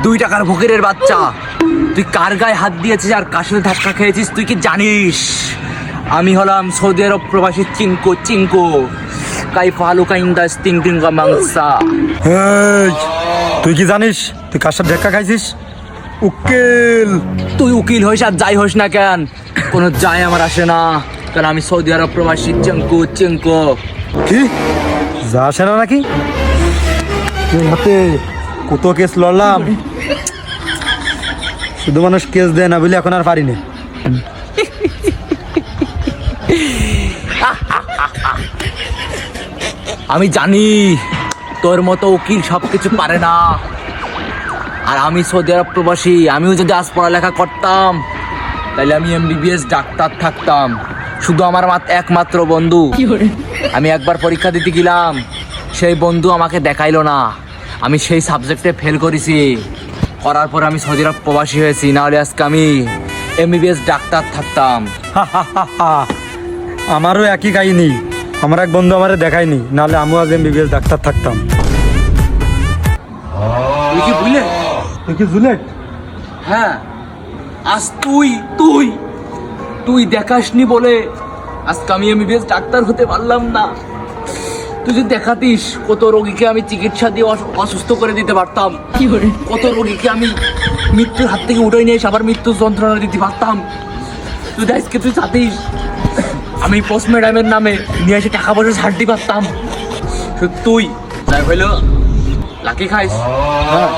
2 টাকার ফকিরের বাচ্চা, তুই কার গায়ে হাত দিয়েছিস আর কার সাথে ধাক্কা খেয়েছিস তুই কি জানিস? আমি হলাম সৌদি আরব প্রবাসী চিঙ্কো চিঙ্কো কাইফা হালুকা ইন্দাস তিং তিং মাংসা। এই, তুই কি জানিস তুই কার সাথে ধাক্কা খাইছিস? উকিল। তুই উকিল হইস আর যাই হোস না কেন, কোনো যায় আমার আসে না, কারণ আমি সৌদি আরব প্রবাসী চিঙ্কো চিঙ্কো। কি যা আসে না নাকি? তোর হাতে কত কেস লড়লাম, শুধু মানুষ কেস দেয় না বলে এখন আর পারি না। আমি জানি তোর মতো উকিল সবকিছু পারে না, আর আমি সৌদি আরব প্রবাসী, আমিও যদি আজ পড়ালেখা করতাম তাহলে আমি MBBS ডাক্তার থাকতাম। শুধু আমার একমাত্র বন্ধু, আমি একবার পরীক্ষা দিতে গেলাম, সেই বন্ধু আমাকে দেখাইলো না, আমি সেই সাবজেক্টে ফেল করেছি, করার পর আমি সৌদি আরব প্রবাসী হয়েছি, নাহলে আজকে আমি MBBS ডাক্তার থাকতাম। আমারও একই কাহিনী, আমার এক বন্ধু আমারে দেখায়নি, নাহলে আমিও আজ MBBS ডাক্তার থাকতাম। তুই কি বুঝলে? তুই কি বুলেট? হ্যাঁ, আজ তুই তুই তুই দেখাসনি বলে আজকে আমি MBBS ডাক্তার হতে পারলাম না। তুই যদি দেখাতিস কত রোগীকে আমি চিকিৎসা দিয়ে অসুস্থ করে দিতে পারতাম, কত রোগীকে আমি মৃত্যুর হাত থেকে উঠে নিয়ে এসে আবার মৃত্যুর যন্ত্রণা দিতে পারতাম। তুই আজকে তুই চাতিস আমি পোস্ট ম্যাডামের নামে নিয়ে এসে টাকা পয়সা ছাড়তে পারতাম। শুধু তুই যাই হইলো লাকি খাইস। হ্যাঁ।